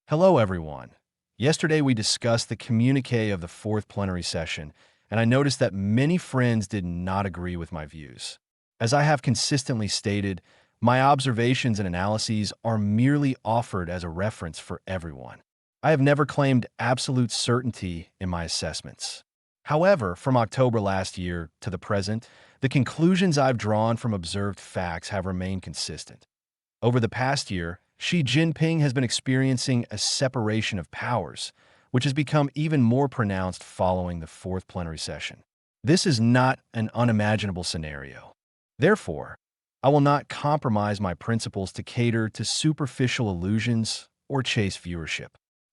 Hello, everyone. Yesterday, we discussed the communique of the fourth plenary session, and I noticed that many friends did not agree with my views. As I have consistently stated, my observations and analyses are merely offered as a reference for everyone. I have never claimed absolute certainty in my assessments. However, from October last year to the present, the conclusions I've drawn from observed facts have remained consistent. Over the past year, Xi Jinping has been experiencing a separation of powers, which has become even more pronounced following the fourth plenary session. This is not an unimaginable scenario. Therefore, I will not compromise my principles to cater to superficial illusions or chase viewership.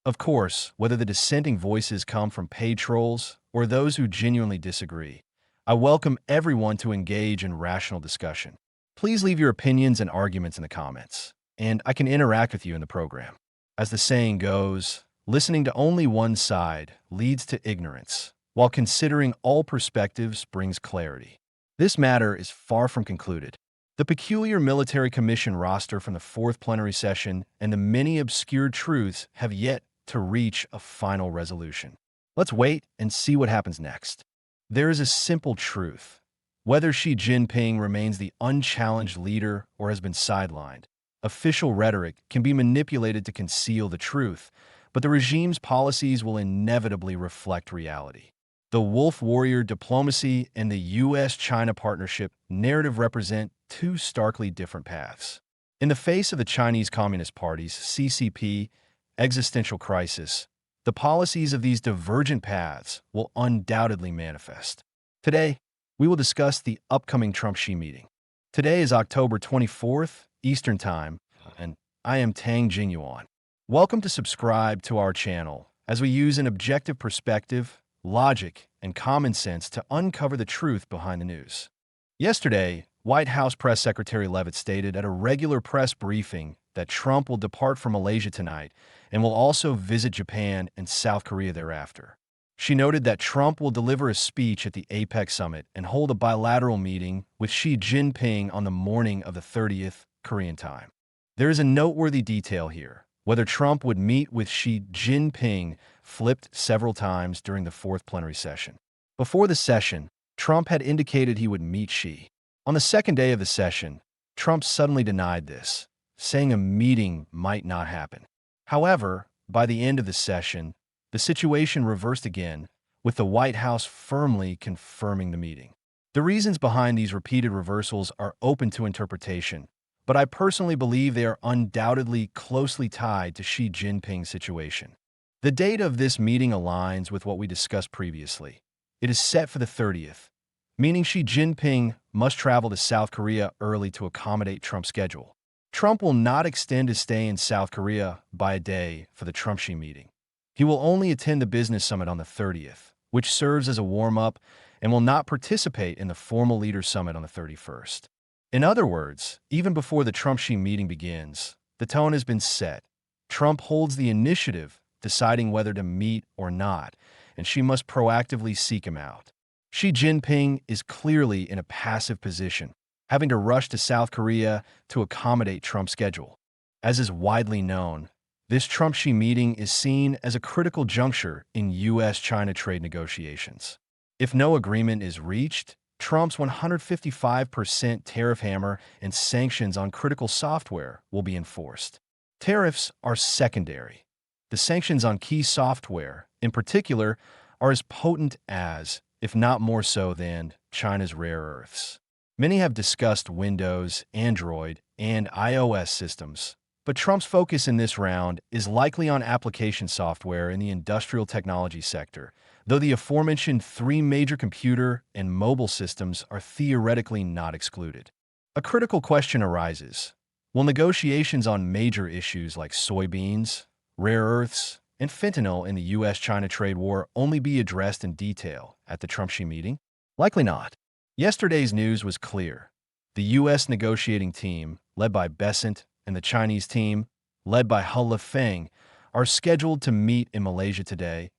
Of course, whether the dissenting voices come from paid trolls or those who genuinely disagree, I welcome everyone to engage in rational discussion. Please leave your opinions and arguments in the comments, and I can interact with you in the program. As the saying goes, listening to only one side leads to ignorance, while considering all perspectives brings clarity. This matter is far from concluded. The peculiar military commission roster from the fourth plenary session and the many obscure truths have yet to reach a final resolution. Let's wait and see what happens next. There is a simple truth. Whether Xi Jinping remains the unchallenged leader or has been sidelined, official rhetoric can be manipulated to conceal the truth, but the regime's policies will inevitably reflect reality. The wolf warrior diplomacy and the U.S.-China partnership narrative represent two starkly different paths. In the face of the Chinese Communist Party's CCP existential crisis, the policies of these divergent paths will undoubtedly manifest. Today, we will discuss the upcoming Trump-Xi meeting. Today is October 24th, Eastern Time, and I am Tang Jingyuan. Welcome to subscribe to our channel as we use an objective perspective, logic, and common sense to uncover the truth behind the news. Yesterday, White House Press Secretary Leavitt stated at a regular press briefing that Trump will depart from Malaysia tonight and will also visit Japan and South Korea thereafter. She noted that Trump will deliver a speech at the APEC summit and hold a bilateral meeting with Xi Jinping on the morning of the 30th Korean time. There is a noteworthy detail here. Whether Trump would meet with Xi Jinping flipped several times during the fourth plenary session. Before the session, Trump had indicated he would meet Xi. On the second day of the session, Trump suddenly denied this, saying a meeting might not happen. However, by the end of the session, the situation reversed again, with the White House firmly confirming the meeting. The reasons behind these repeated reversals are open to interpretation, but I personally believe they are undoubtedly closely tied to Xi Jinping's situation. The date of this meeting aligns with what we discussed previously. It is set for the 30th, meaning Xi Jinping must travel to South Korea early to accommodate Trump's schedule. Trump will not extend his stay in South Korea by a day for the Trump-Xi meeting. He will only attend the business summit on the 30th, which serves as a warm-up, and will not participate in the formal leaders summit on the 31st. In other words, even before the Trump-Xi meeting begins, the tone has been set. Trump holds the initiative, deciding whether to meet or not, and Xi must proactively seek him out. Xi Jinping is clearly in a passive position, having to rush to South Korea to accommodate Trump's schedule. As is widely known, this Trump-Xi meeting is seen as a critical juncture in U.S.-China trade negotiations. If no agreement is reached, Trump's 155% tariff hammer and sanctions on critical software will be enforced. Tariffs are secondary. The sanctions on key software, in particular, are as potent as, if not more so than, China's rare earths. Many have discussed Windows, Android, and iOS systems, but Trump's focus in this round is likely on application software in the industrial technology sector, though the aforementioned three major computer and mobile systems are theoretically not excluded. A critical question arises. Will negotiations on major issues like soybeans, rare earths, and fentanyl in the U.S.-China trade war only be addressed in detail at the Trump-Xi meeting? Likely not. Yesterday's news was clear. The U.S. negotiating team, led by Besant, and the Chinese team, led by He Lifeng, are scheduled to meet in Malaysia today,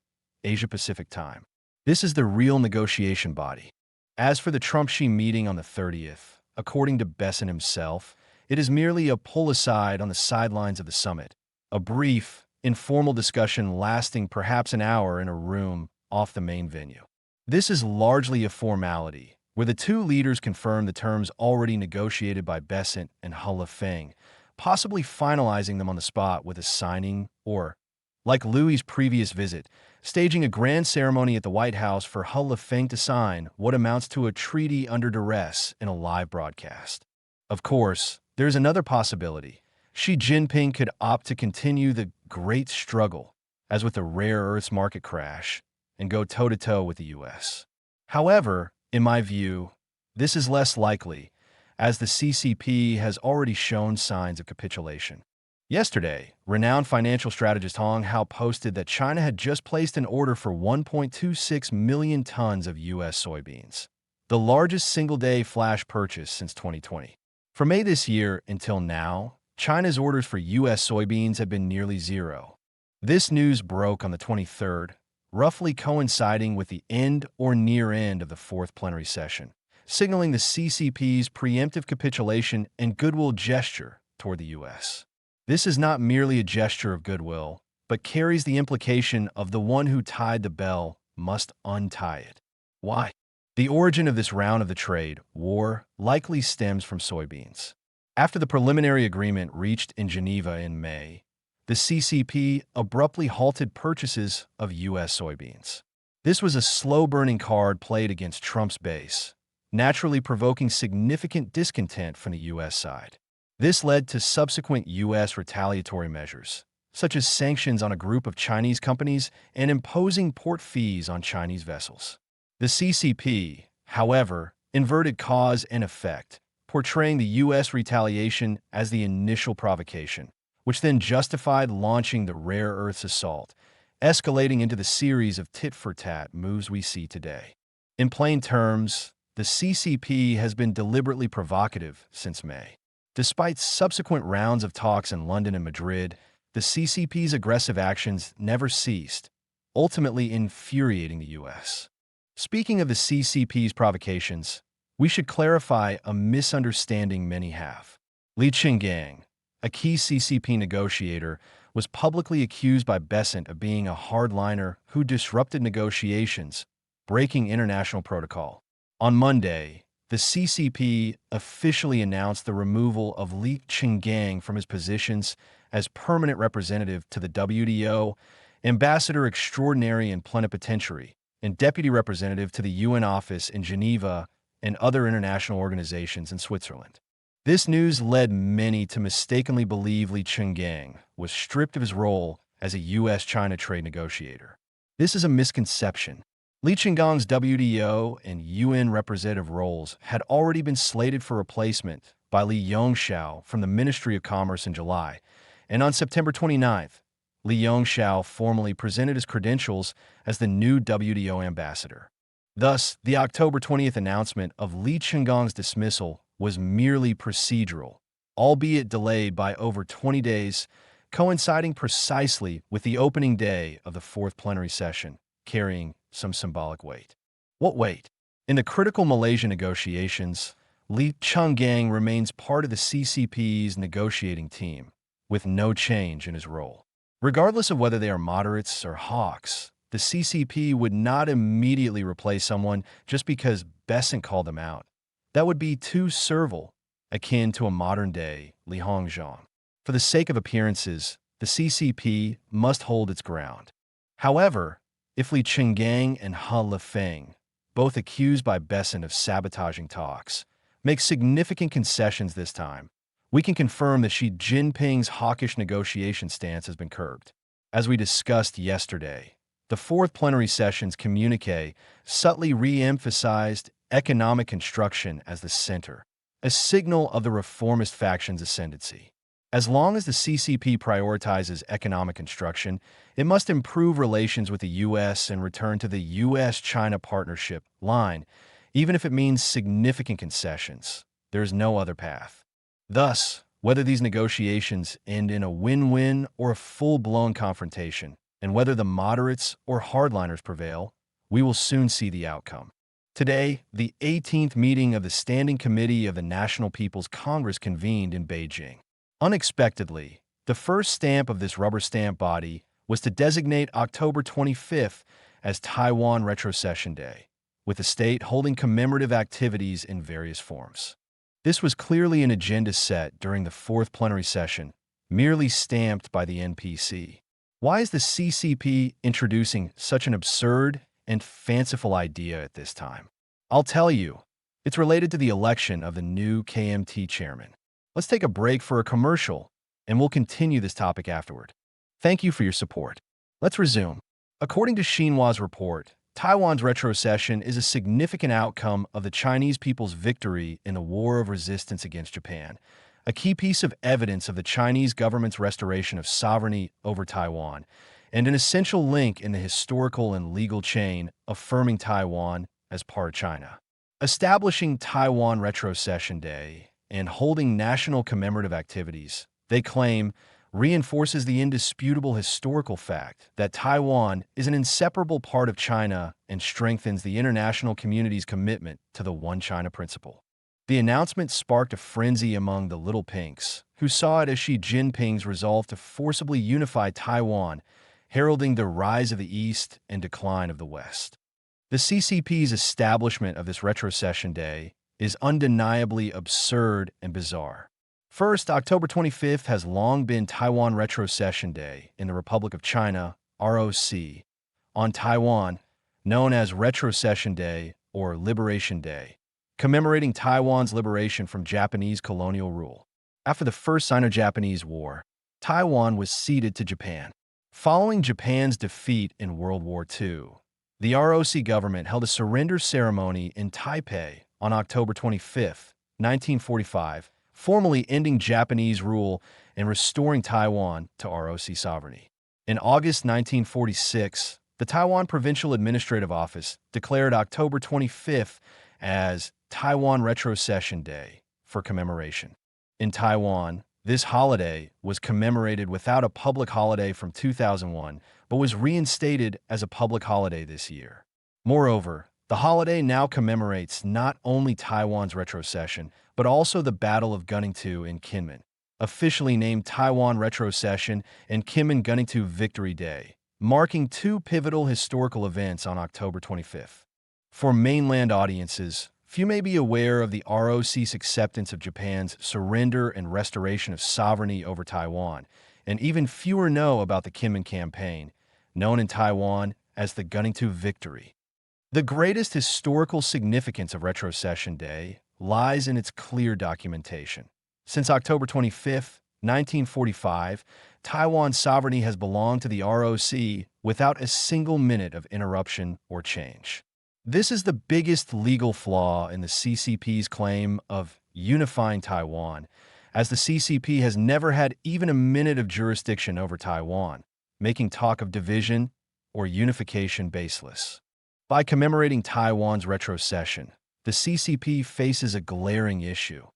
Asia-Pacific time. This is the real negotiation body. As for the Trump-Xi meeting on the 30th, according to Besant himself, it is merely a pull-aside on the sidelines of the summit, a brief, informal discussion lasting perhaps an hour in a room off the main venue. This is largely a formality, where the two leaders confirm the terms already negotiated by Besant and He Lifeng, possibly finalizing them on the spot with a signing or, like Louis' previous visit, staging a grand ceremony at the White House for He Lifeng to sign what amounts to a treaty under duress in a live broadcast. Of course, there's another possibility. Xi Jinping could opt to continue the great struggle, as with the rare earths market crash, and go toe-to-toe with the U.S. However, in my view, this is less likely, as the CCP has already shown signs of capitulation. Yesterday, renowned financial strategist Hong Hao posted that China had just placed an order for 1.26 million tons of U.S. soybeans, the largest single-day flash purchase since 2020. From May this year until now, China's orders for U.S. soybeans have been nearly zero. This news broke on the 23rd, roughly coinciding with the end or near end of the fourth plenary session, signaling the CCP's preemptive capitulation and goodwill gesture toward the U.S. This is not merely a gesture of goodwill, but carries the implication of the one who tied the bell must untie it. Why? The origin of this round of the trade war likely stems from soybeans. After the preliminary agreement reached in Geneva in May, the CCP abruptly halted purchases of U.S. soybeans. This was a slow-burning card played against Trump's base, naturally provoking significant discontent from the U.S. side. This led to subsequent U.S. retaliatory measures, such as sanctions on a group of Chinese companies and imposing port fees on Chinese vessels. The CCP, however, inverted cause and effect, portraying the U.S. retaliation as the initial provocation, which then justified launching the rare earths assault, escalating into the series of tit-for-tat moves we see today. In plain terms, the CCP has been deliberately provocative since May. Despite subsequent rounds of talks in London and Madrid, the CCP's aggressive actions never ceased, ultimately infuriating the U.S. Speaking of the CCP's provocations, we should clarify a misunderstanding many have. Li Qinggang, a key CCP negotiator, was publicly accused by Besant of being a hardliner who disrupted negotiations, breaking international protocol. On Monday, the CCP officially announced the removal of Li Qinggang from his positions as permanent representative to the WTO, ambassador extraordinary and plenipotentiary, and deputy representative to the UN office in Geneva and other international organizations in Switzerland. This news led many to mistakenly believe Li Qinggang was stripped of his role as a U.S.-China trade negotiator. This is a misconception. Li Qinggang's WTO and UN representative roles had already been slated for replacement by Li Yongxiao from the Ministry of Commerce in July, and on September 29th, Li Yongxiao formally presented his credentials as the new WTO ambassador. Thus, the October 20th announcement of Li Qinggang's dismissal was merely procedural, albeit delayed by over 20 days, coinciding precisely with the opening day of the fourth plenary session, carrying some symbolic weight. What weight? In the critical Malaysia negotiations, Li Qinggang remains part of the CCP's negotiating team, with no change in his role. Regardless of whether they are moderates or hawks, the CCP would not immediately replace someone just because Besant called them out. That would be too servile, akin to a modern-day Li Hongzhang. For the sake of appearances, the CCP must hold its ground. However, if Li Qinggang and He Lifeng, both accused by Besant of sabotaging talks, make significant concessions this time, we can confirm that Xi Jinping's hawkish negotiation stance has been curbed. As we discussed yesterday, the fourth plenary session's communiqué subtly re-emphasized economic construction as the center, a signal of the reformist faction's ascendancy. As long as the CCP prioritizes economic construction, it must improve relations with the U.S. and return to the U.S.-China partnership line, even if it means significant concessions. There is no other path. Thus, whether these negotiations end in a win-win or a full-blown confrontation, and whether the moderates or hardliners prevail, we will soon see the outcome. Today, the 18th meeting of the Standing Committee of the National People's Congress convened in Beijing. Unexpectedly, The first stamp of this rubber stamp body was to designate October 25th as Taiwan Retrocession Day, with the state holding commemorative activities in various forms. This was clearly an agenda set during the fourth plenary session, merely stamped by the NPC. Why is the CCP introducing such an absurd and fanciful idea at this time? I'll tell you, it's related to the election of the new KMT chairman. Let's take a break for a commercial, and we'll continue this topic afterward. Thank you for your support. Let's resume. According to Xinhua's report, Taiwan's retrocession is a significant outcome of the Chinese people's victory in the War of Resistance against Japan, a key piece of evidence of the Chinese government's restoration of sovereignty over Taiwan, and an essential link in the historical and legal chain affirming Taiwan as part of China. Establishing Taiwan Retrocession Day and holding national commemorative activities, they claim, reinforces the indisputable historical fact that Taiwan is an inseparable part of China and strengthens the international community's commitment to the One China principle. The announcement sparked a frenzy among the Little Pinks, who saw it as Xi Jinping's resolve to forcibly unify Taiwan, heralding the rise of the East and decline of the West. The CCP's establishment of this retrocession day is undeniably absurd and bizarre. First, October 25th has long been Taiwan Retrocession Day in the Republic of China, ROC, on Taiwan, known as Retrocession Day or Liberation Day, commemorating Taiwan's liberation from Japanese colonial rule. After the First Sino-Japanese War, Taiwan was ceded to Japan. Following Japan's defeat in World War II, the ROC government held a surrender ceremony in Taipei on October 25, 1945, formally ending Japanese rule and restoring Taiwan to ROC sovereignty. In August 1946, the Taiwan Provincial Administrative Office declared October 25th as Taiwan Retrocession Day for commemoration. In Taiwan, this holiday was commemorated without a public holiday from 2001, but was reinstated as a public holiday this year. Moreover, the holiday now commemorates not only Taiwan's retrocession, but also the Battle of Guningtou in Kinmen, officially named Taiwan Retrocession and Kinmen-Guningtou Victory Day, marking two pivotal historical events on October 25th. For mainland audiences, few may be aware of the ROC's acceptance of Japan's surrender and restoration of sovereignty over Taiwan, and even fewer know about the Kinmen Campaign, known in Taiwan as the Guningtou Victory. The greatest historical significance of Retrocession Day lies in its clear documentation. Since October 25, 1945, Taiwan's sovereignty has belonged to the ROC without a single minute of interruption or change. This is the biggest legal flaw in the CCP's claim of unifying Taiwan, as the CCP has never had even a minute of jurisdiction over Taiwan, making talk of division or unification baseless. By commemorating Taiwan's retrocession, the CCP faces a glaring issue.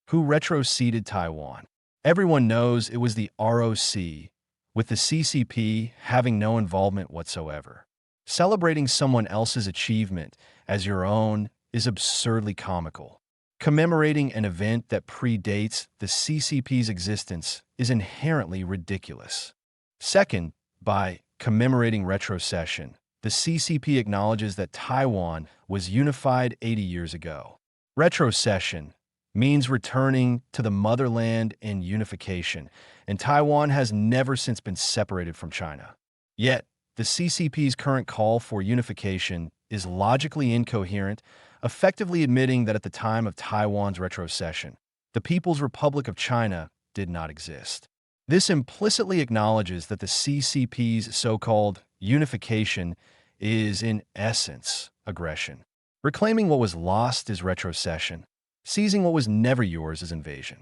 Who retroceded Taiwan? Everyone knows it was the ROC, with the CCP having no involvement whatsoever. Celebrating someone else's achievement as your own is absurdly comical. Commemorating an event that predates the CCP's existence is inherently ridiculous. Second, by commemorating retrocession, the CCP acknowledges that Taiwan was unified 80 years ago. Retrocession means returning to the motherland and unification, and Taiwan has never since been separated from China. Yet, the CCP's current call for unification is logically incoherent, effectively admitting that at the time of Taiwan's retrocession, the People's Republic of China did not exist. This implicitly acknowledges that the CCP's so-called unification is, in essence, aggression. Reclaiming what was lost is retrocession. Seizing what was never yours is invasion.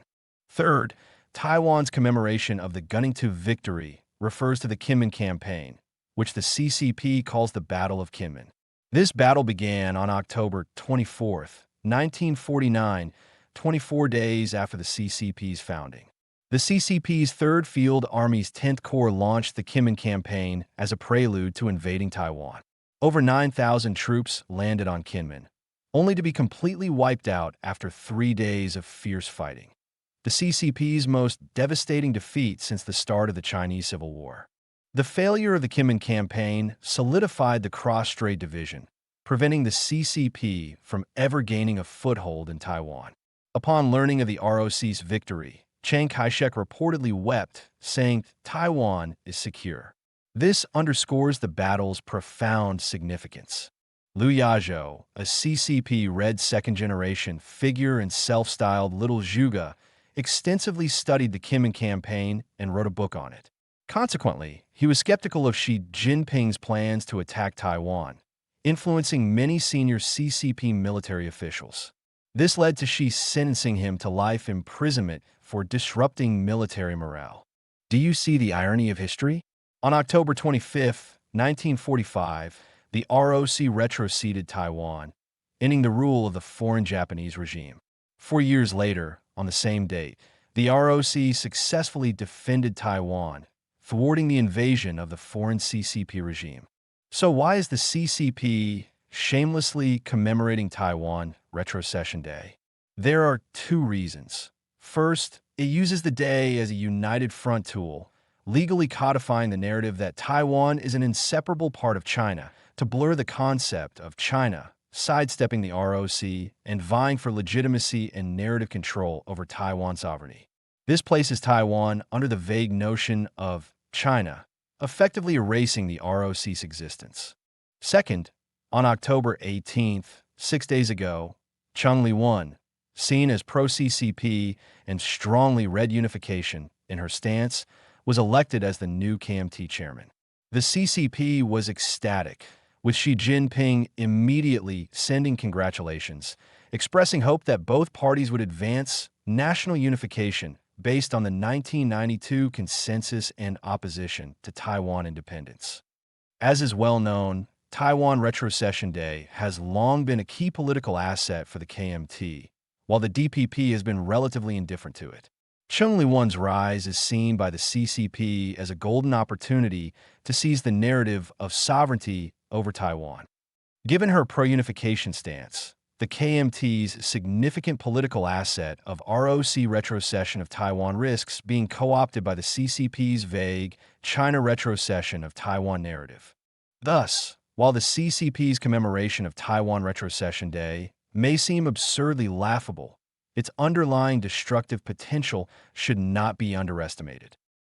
Third, Taiwan's commemoration of the Guningtou Victory refers to the Kinmen Campaign, which the CCP calls the Battle of Kinmen. This battle began on October 24, 1949, 24 days after the CCP's founding. The CCP's 3rd Field Army's 10th Corps launched the Kinmen Campaign as a prelude to invading Taiwan. Over 9,000 troops landed on Kinmen, only to be completely wiped out after 3 days of fierce fighting. the CCP's most devastating defeat since the start of the Chinese Civil War. The failure of the Kinmen campaign solidified the cross-strait division, preventing the CCP from ever gaining a foothold in Taiwan. Upon learning of the ROC's victory, Chiang Kai-shek reportedly wept, saying, "Taiwan is secure." This underscores the battle's profound significance. Liu Yazhou, a CCP Red second-generation figure and self-styled Little Zhuge, extensively studied the Kinmen campaign and wrote a book on it. Consequently, he was skeptical of Xi Jinping's plans to attack Taiwan, influencing many senior CCP military officials. This led to Xi sentencing him to life imprisonment for disrupting military morale. Do you see the irony of history? On October 25, 1945, the ROC retroceded Taiwan, ending the rule of the foreign Japanese regime. 4 years later, on the same date, the ROC successfully defended Taiwan, thwarting the invasion of the foreign CCP regime. So why is the CCP shamelessly commemorating Taiwan Retrocession Day? There are 2 reasons. First, it uses the day as a united front tool, legally codifying the narrative that Taiwan is an inseparable part of China to blur the concept of China, sidestepping the ROC and vying for legitimacy and narrative control over Taiwan sovereignty. This places Taiwan under the vague notion of China, effectively erasing the ROC's existence. Second, on October 18th, 6 days ago, Cheng Li-won, seen as pro-CCP and strongly red unification in her stance, was elected as the new KMT chairman. The CCP was ecstatic, with Xi Jinping immediately sending congratulations, expressing hope that both parties would advance national unification based on the 1992 consensus and opposition to Taiwan independence. As is well known, Taiwan Retrocession Day has long been a key political asset for the KMT, while the DPP has been relatively indifferent to it. Cheng Li-won's rise is seen by the CCP as a golden opportunity to seize the narrative of sovereignty over Taiwan. Given her pro-unification stance, the KMT's significant political asset of ROC retrocession of Taiwan risks being co-opted by the CCP's vague China retrocession of Taiwan narrative. Thus, while the CCP's commemoration of Taiwan Retrocession Day may seem absurdly laughable, its underlying destructive potential should not be underestimated.